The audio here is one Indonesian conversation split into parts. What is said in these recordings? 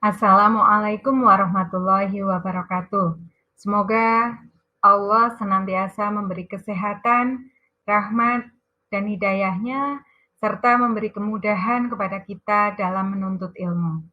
Assalamualaikum warahmatullahi wabarakatuh. Semoga Allah senantiasa memberi kesehatan, rahmat, dan hidayahnya, serta memberi kemudahan kepada kita dalam menuntut ilmu.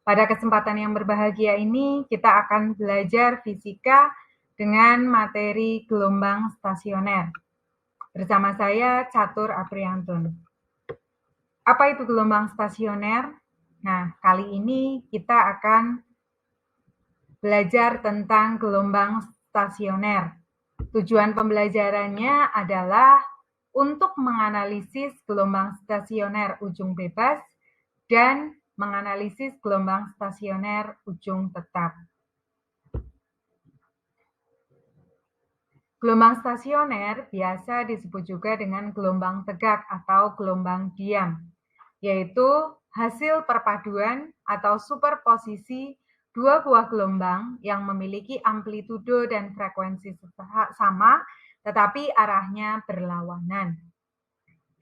Pada kesempatan yang berbahagia ini, kita akan belajar fisika dengan materi gelombang stasioner. Bersama saya, Catur Apriantun. Apa itu gelombang stasioner? Nah, kali ini kita akan belajar tentang gelombang stasioner. Tujuan pembelajarannya adalah untuk menganalisis gelombang stasioner ujung bebas dan menganalisis gelombang stasioner ujung tetap. Gelombang stasioner biasa disebut juga dengan gelombang tegak atau gelombang diam, yaitu hasil perpaduan atau superposisi dua buah gelombang yang memiliki amplitudo dan frekuensi sama, tetapi arahnya berlawanan.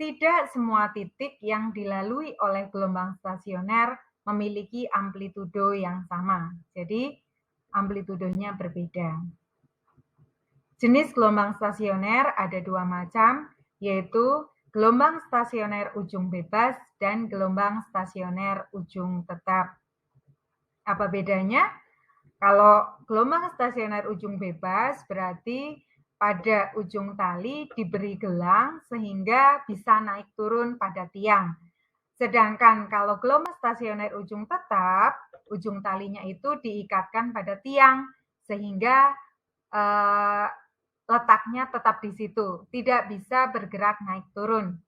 Tidak semua titik yang dilalui oleh gelombang stasioner memiliki amplitudo yang sama, jadi amplitudonya berbeda. Jenis gelombang stasioner ada dua macam, yaitu gelombang stasioner ujung bebas dan gelombang stasioner ujung tetap. Apa bedanya? Kalau gelombang stasioner ujung bebas berarti pada ujung tali diberi gelang sehingga bisa naik turun pada tiang. Sedangkan kalau gelombang stasioner ujung tetap, ujung talinya itu diikatkan pada tiang sehingga letaknya tetap di situ, tidak bisa bergerak naik turun.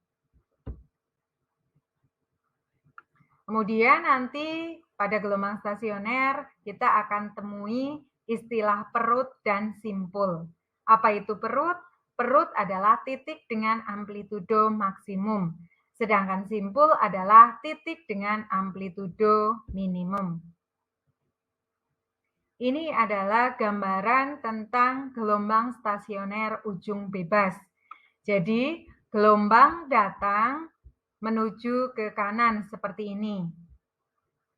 Kemudian nanti pada gelombang stasioner kita akan temui istilah perut dan simpul. Apa itu perut? Perut adalah titik dengan amplitudo maksimum, sedangkan simpul adalah titik dengan amplitudo minimum. Ini adalah gambaran tentang gelombang stasioner ujung bebas. Jadi, gelombang datang menuju ke kanan seperti ini.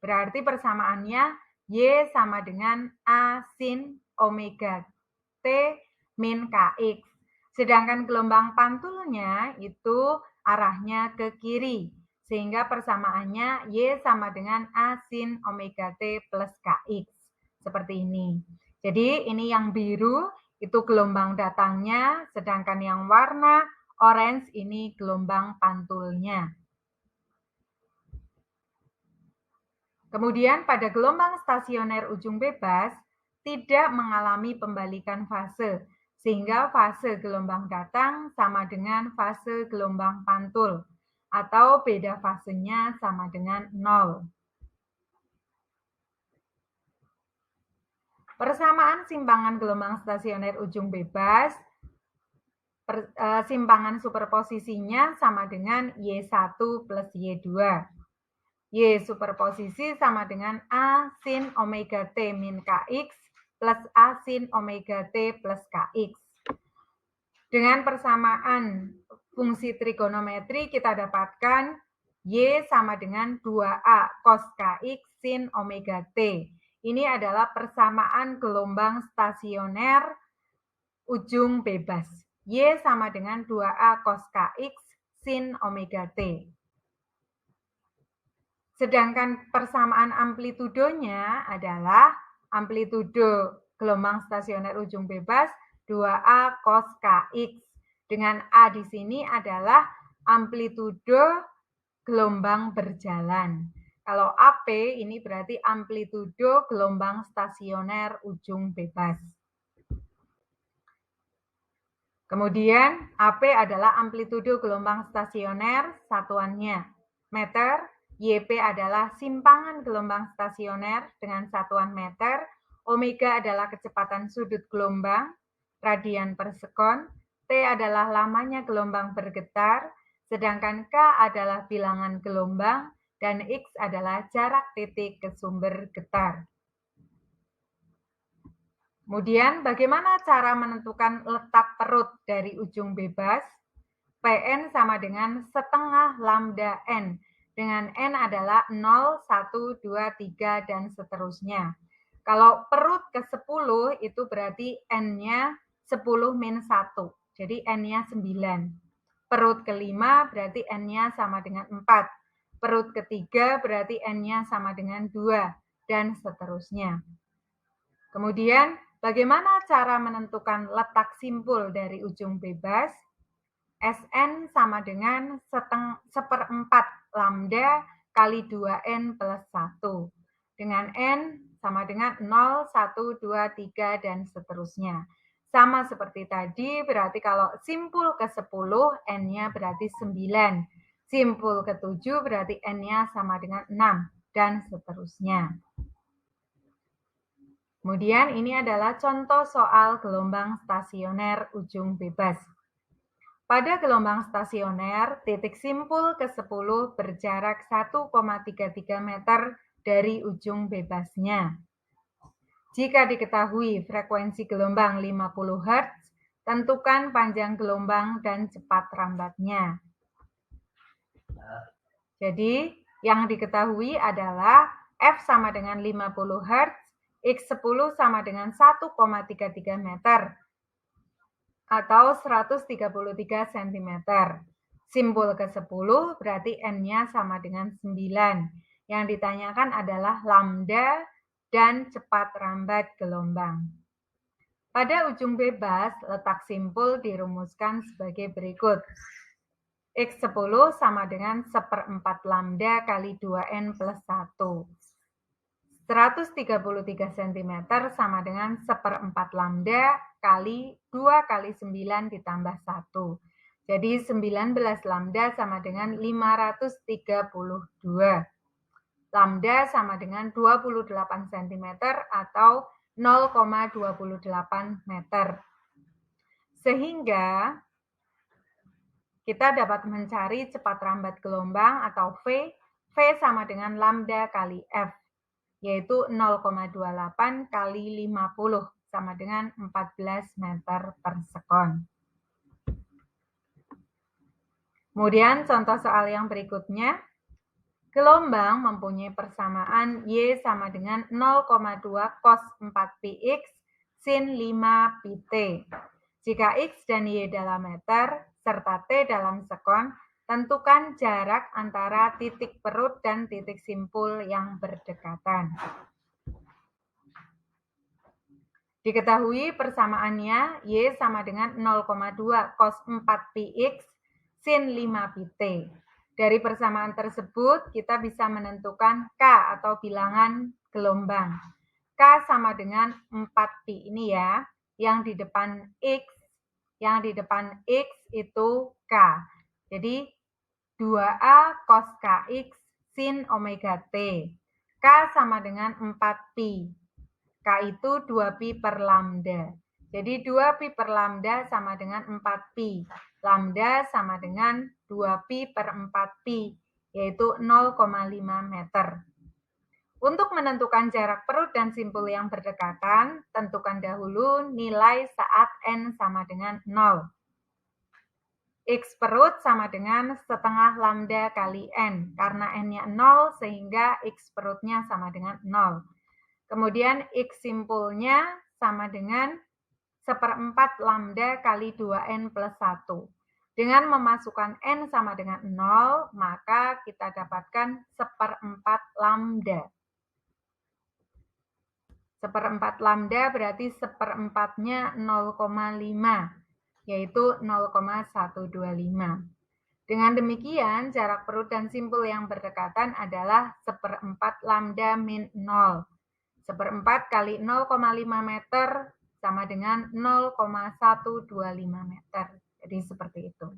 Berarti persamaannya Y sama dengan A sin omega T min Kx. Sedangkan gelombang pantulnya itu arahnya ke kiri, sehingga persamaannya Y sama dengan A sin omega T plus Kx. Seperti ini. Jadi ini yang biru itu gelombang datangnya, sedangkan yang warna orange ini gelombang pantulnya. Kemudian pada gelombang stasioner ujung bebas tidak mengalami pembalikan fase, sehingga fase gelombang datang sama dengan fase gelombang pantul, atau beda fasenya sama dengan 0. Persamaan simpangan gelombang stasioner ujung bebas, simpangan superposisinya sama dengan Y1 plus Y2. Y superposisi sama dengan A sin omega T min Kx plus A sin omega T plus Kx. Dengan persamaan fungsi trigonometri kita dapatkan Y sama dengan 2A cos Kx sin omega T. Ini adalah persamaan gelombang stasioner ujung bebas. Y sama dengan 2A cos Kx sin omega T. Sedangkan persamaan amplitudonya adalah amplitudo gelombang stasioner ujung bebas 2A cos Kx. Dengan A di sini adalah amplitudo gelombang berjalan. Kalau AP ini berarti amplitudo gelombang stasioner ujung bebas. Kemudian AP adalah amplitudo gelombang stasioner, satuannya meter. YP adalah simpangan gelombang stasioner dengan satuan meter. Omega adalah kecepatan sudut gelombang, radian per sekon. T adalah lamanya gelombang bergetar, sedangkan K adalah bilangan gelombang, dan X adalah jarak titik ke sumber getar. Kemudian bagaimana cara menentukan letak perut dari ujung bebas? Pn sama dengan setengah lambda N, dengan N adalah 0, 1, 2, 3, dan seterusnya. Kalau perut ke-10 itu berarti N-nya 10 min 1, jadi N-nya 9. Perut ke-5 berarti N-nya sama dengan 4. Perut ke-3 berarti N-nya sama dengan 2, dan seterusnya. Kemudian, bagaimana cara menentukan letak simpul dari ujung bebas? Sn sama dengan seperempat lambda kali 2N plus 1. Dengan N sama dengan 0, 1, 2, 3, dan seterusnya. Sama seperti tadi, berarti kalau simpul ke-10, N-nya berarti 9. Simpul ke-7 berarti N-nya sama dengan 6, dan seterusnya. Kemudian ini adalah contoh soal gelombang stasioner ujung bebas. Pada gelombang stasioner, titik simpul ke-10 berjarak 1,33 meter dari ujung bebasnya. Jika diketahui frekuensi gelombang 50 Hz, tentukan panjang gelombang dan cepat rambatnya. Jadi, yang diketahui adalah F sama dengan 50 Hz, X10 sama dengan 1,33 meter, atau 133 cm. Simpul ke-10 berarti N-nya sama dengan 9. Yang ditanyakan adalah lambda dan cepat rambat gelombang. Pada ujung bebas, letak simpul dirumuskan sebagai berikut. X10 sama dengan seperempat lambda kali 2N plus 1. 133 cm sama dengan seperempat lambda kali 2 kali 9 ditambah 1. Jadi 19 lambda sama dengan 532. Lambda sama dengan 28 cm atau 0,28 meter. Sehingga kita dapat mencari cepat rambat gelombang atau V. V sama dengan lambda kali F, yaitu 0,28 kali 50 sama dengan 14 meter per sekon. Kemudian contoh soal yang berikutnya, gelombang mempunyai persamaan Y sama dengan 0,2 cos 4πx sin 5πt. Jika X dan Y dalam meter, serta T dalam sekon, tentukan jarak antara titik perut dan titik simpul yang berdekatan. Diketahui persamaannya Y sama dengan 0,2 cos 4πx sin 5πt. Dari persamaan tersebut, kita bisa menentukan K atau bilangan gelombang. K sama dengan 4π ini ya, yang di depan X itu K. Jadi 2A cos Kx sin omega T. K sama dengan 4π. K itu 2π per lambda. Jadi 2π per lambda sama dengan 4π. Lambda sama dengan 2π per 4π, yaitu 0,5 meter. Untuk menentukan jarak perut dan simpul yang berdekatan, tentukan dahulu nilai saat N sama dengan 0. X perut sama dengan setengah lambda kali N, karena N-nya 0 sehingga X perutnya sama dengan 0. Kemudian X simpulnya sama dengan seperempat lambda kali 2N plus 1. Dengan memasukkan N sama dengan 0, maka kita dapatkan seperempat lambda. Seperempat lambda berarti seperempatnya 0,5, yaitu 0,125. Dengan demikian, jarak perut dan simpul yang berdekatan adalah seperempat lambda min 0. Seperempat kali 0,5 meter sama dengan 0,125 meter. Jadi seperti itu.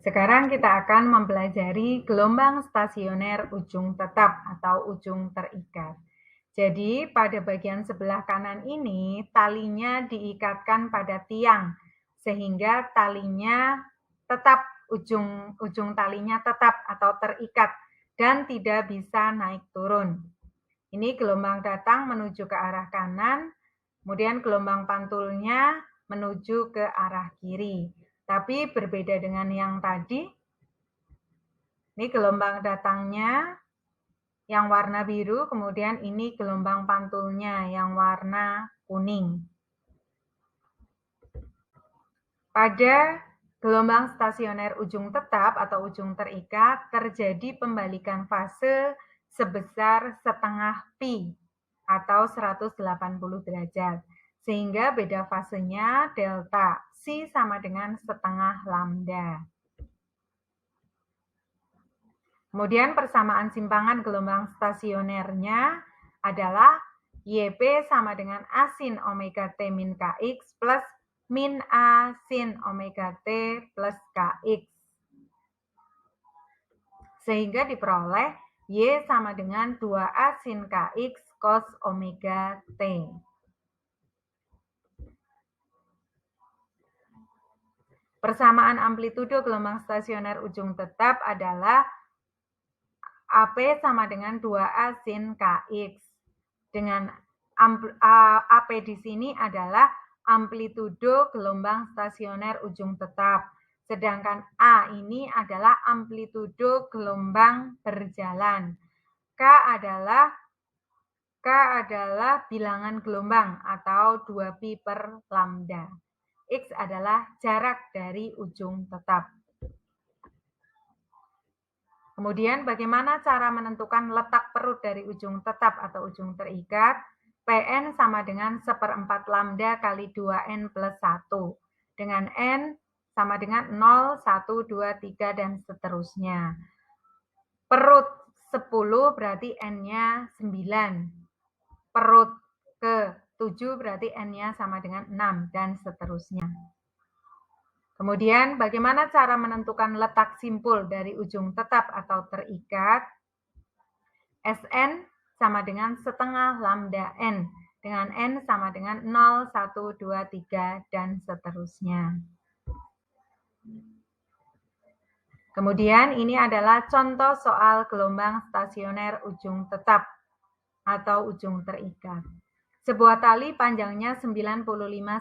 Sekarang kita akan mempelajari gelombang stasioner ujung tetap atau ujung terikat. Jadi pada bagian sebelah kanan ini talinya diikatkan pada tiang sehingga talinya tetap, ujung talinya tetap atau terikat dan tidak bisa naik turun. Ini gelombang datang menuju ke arah kanan, kemudian gelombang pantulnya menuju ke arah kiri. Tapi berbeda dengan yang tadi, ini gelombang datangnya yang warna biru, kemudian ini gelombang pantulnya yang warna kuning. Pada gelombang stasioner ujung tetap atau ujung terikat, terjadi pembalikan fase sebesar setengah pi atau 180 derajat. Sehingga beda fasenya delta C sama dengan setengah lambda. Kemudian persamaan simpangan gelombang stasionernya adalah YP sama dengan A sin omega T min KX plus min A sin omega T plus KX. Sehingga diperoleh Y sama dengan 2A sin KX cos omega T. Persamaan amplitudo gelombang stasioner ujung tetap adalah AP sama dengan 2A sin KX. Dengan AP di sini adalah amplitudo gelombang stasioner ujung tetap. Sedangkan A ini adalah amplitudo gelombang berjalan. K adalah bilangan gelombang atau 2pi per lambda. X adalah jarak dari ujung tetap. Kemudian bagaimana cara menentukan letak perut dari ujung tetap atau ujung terikat? Pn sama dengan 1/4 lambda kali 2n plus 1. Dengan n sama dengan 0, 1, 2, 3, dan seterusnya. Perut 10 berarti n-nya 9. Perut ke-7 berarti n-nya sama dengan 6, dan seterusnya. Kemudian bagaimana cara menentukan letak simpul dari ujung tetap atau terikat? Sn sama dengan setengah lambda n, dengan n sama dengan 0, 1, 2, 3, dan seterusnya. Kemudian ini adalah contoh soal gelombang stasioner ujung tetap atau ujung terikat. Sebuah tali panjangnya 95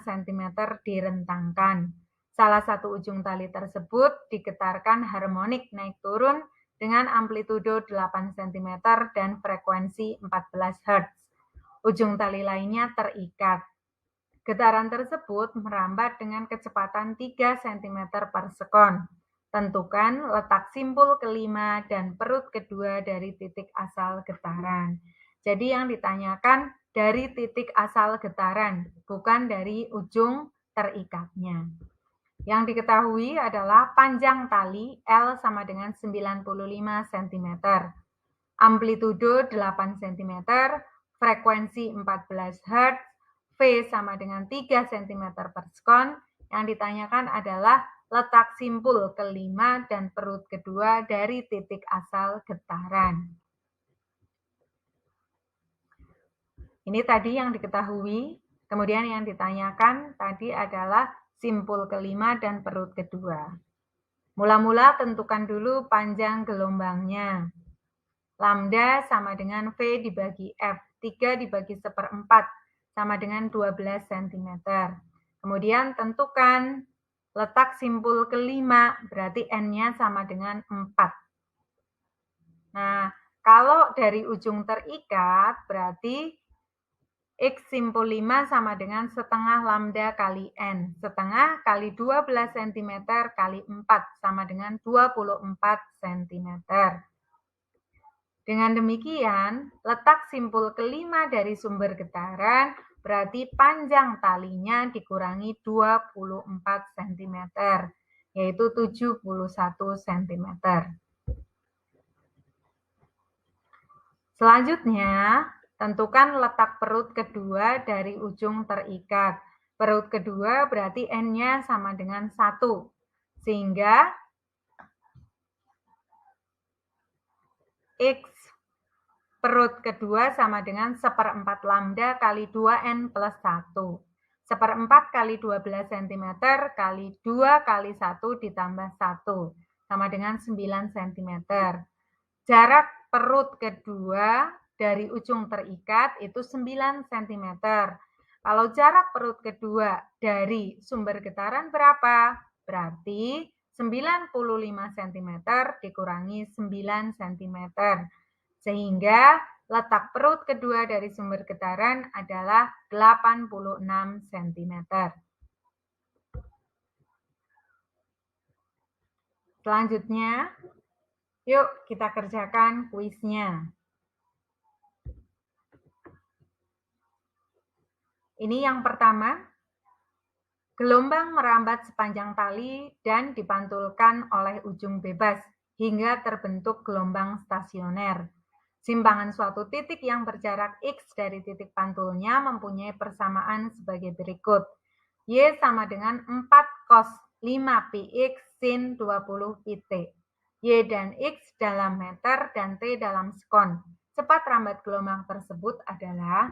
cm direntangkan. Salah satu ujung tali tersebut digetarkan harmonik naik turun dengan amplitudo 8 cm dan frekuensi 14 Hz. Ujung tali lainnya terikat. Getaran tersebut merambat dengan kecepatan 3 cm per sekon. Tentukan letak simpul kelima dan perut kedua dari titik asal getaran. Jadi yang ditanyakan dari titik asal getaran, bukan dari ujung terikatnya. Yang diketahui adalah panjang tali L sama dengan 95 cm, amplitudo 8 cm, frekuensi 14 Hz, V sama dengan 3 cm per sekon. Yang ditanyakan adalah letak simpul kelima dan perut kedua dari titik asal getaran. Ini tadi yang diketahui, kemudian yang ditanyakan tadi adalah simpul kelima dan perut kedua. Mula-mula tentukan dulu panjang gelombangnya. Lambda sama dengan V dibagi F, 3 dibagi 1/4 sama dengan 12 cm. Kemudian tentukan letak simpul kelima, berarti N-nya sama dengan 4. Nah, kalau dari ujung terikat, berarti X simpul 5 sama dengan setengah lambda kali N. Setengah kali 12 cm kali 4 sama dengan 24 cm. Dengan demikian, letak simpul kelima dari sumber getaran berarti panjang talinya dikurangi 24 cm, yaitu 71 cm. Selanjutnya, tentukan letak perut kedua dari ujung terikat. Perut kedua berarti N-nya sama dengan 1. Sehingga X perut kedua sama dengan 1/4 lambda kali 2N plus 1. 1/4 kali 12 cm kali 2 kali 1 ditambah 1. Sama dengan 9 cm. Jarak perut kedua dari ujung terikat itu 9 cm. Kalau jarak perut kedua dari sumber getaran berapa? Berarti 95 cm dikurangi 9 cm. Sehingga letak perut kedua dari sumber getaran adalah 86 cm. Selanjutnya, yuk kita kerjakan kuisnya. Ini yang pertama, gelombang merambat sepanjang tali dan dipantulkan oleh ujung bebas hingga terbentuk gelombang stasioner. Simpangan suatu titik yang berjarak X dari titik pantulnya mempunyai persamaan sebagai berikut. Y sama dengan 4 cos 5 px sin 20 pt. Y dan X dalam meter dan T dalam sekon. Cepat rambat gelombang tersebut adalah,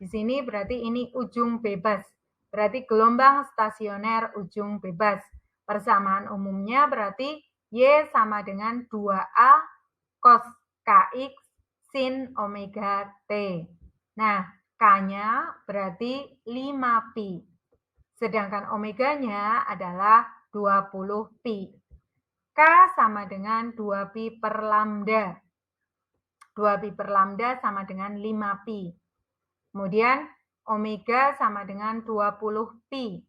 di sini berarti ini ujung bebas. Berarti gelombang stasioner ujung bebas. Persamaan umumnya berarti Y sama dengan 2A cos kx sin omega T. Nah, K-nya berarti 5pi. Sedangkan omeganya adalah 20 pi. K sama dengan 2pi per lambda. 2pi per lambda sama dengan 5 pi. Kemudian omega sama dengan 20 pi.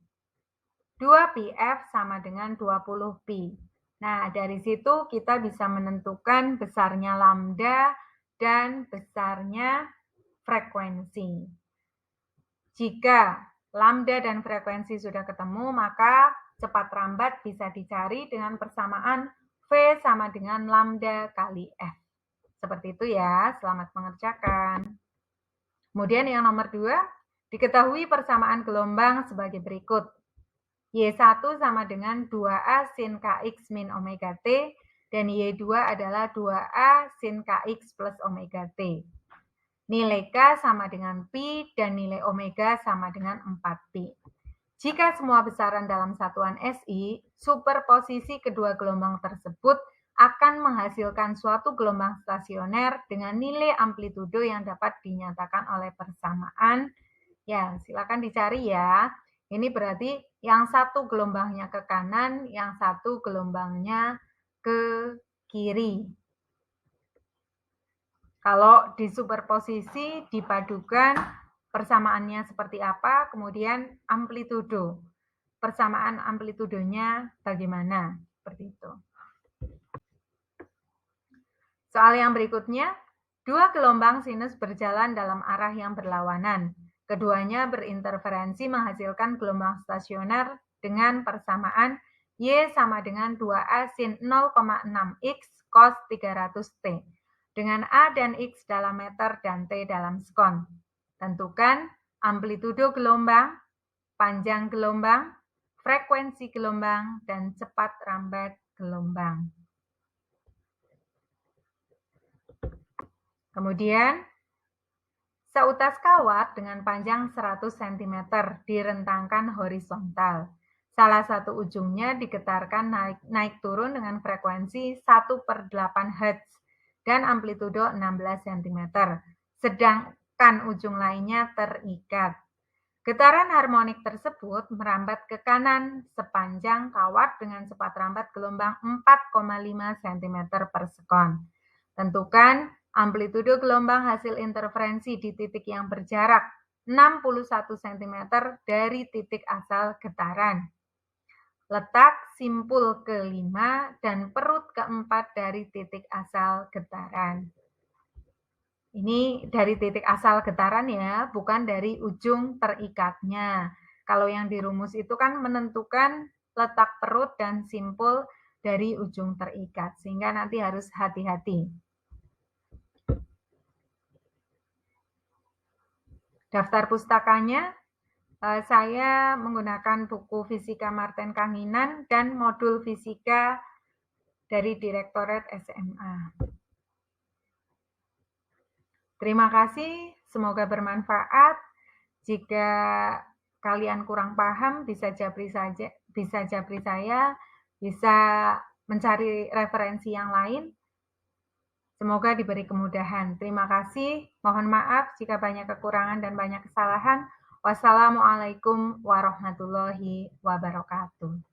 2pf sama dengan 20 pi. Nah, dari situ kita bisa menentukan besarnya lambda dan besarnya frekuensi. Jika lambda dan frekuensi sudah ketemu, maka cepat rambat bisa dicari dengan persamaan V sama dengan lambda kali F. Seperti itu ya, selamat mengerjakan. Kemudian yang nomor 2, diketahui persamaan gelombang sebagai berikut. Y1 sama dengan 2A sin Kx min omega T, dan Y2 adalah 2A sin Kx plus omega T. Nilai K sama dengan pi dan nilai omega sama dengan 4pi. Jika semua besaran dalam satuan SI, superposisi kedua gelombang tersebut akan menghasilkan suatu gelombang stasioner dengan nilai amplitudo yang dapat dinyatakan oleh persamaan. Ya, silakan dicari ya. Ini berarti yang satu gelombangnya ke kanan, yang satu gelombangnya ke kiri. Kalau di superposisi dipadukan persamaannya seperti apa, kemudian amplitudo. Persamaan amplitudonya bagaimana? Seperti itu. Soal yang berikutnya, dua gelombang sinus berjalan dalam arah yang berlawanan. Keduanya berinterferensi menghasilkan gelombang stasioner dengan persamaan Y sama dengan 2A sin 0,6X cos 300T. Dengan A dan X dalam meter dan T dalam sekon. Tentukan amplitudo gelombang, panjang gelombang, frekuensi gelombang, dan cepat rambat gelombang. Kemudian, seutas kawat dengan panjang 100 cm direntangkan horizontal. Salah satu ujungnya digetarkan naik turun dengan frekuensi 1/8 Hz dan amplitudo 16 cm, sedangkan ujung lainnya terikat. Getaran harmonik tersebut merambat ke kanan sepanjang kawat dengan cepat rambat gelombang 4,5 cm per sekon. Tentukan amplitudo gelombang hasil interferensi di titik yang berjarak 61 cm dari titik asal getaran. Letak simpul ke-5 dan perut ke-4 dari titik asal getaran. Ini dari titik asal getaran ya, bukan dari ujung terikatnya. Kalau yang di rumus itu kan menentukan letak perut dan simpul dari ujung terikat, sehingga nanti harus hati-hati. Daftar pustakanya, saya menggunakan buku Fisika Marten Kanginan dan modul Fisika dari Direktorat SMA. Terima kasih, semoga bermanfaat. Jika kalian kurang paham, bisa japri saya, bisa mencari referensi yang lain. Semoga diberi kemudahan. Terima kasih. Mohon maaf jika banyak kekurangan dan banyak kesalahan. Wassalamualaikum warahmatullahi wabarakatuh.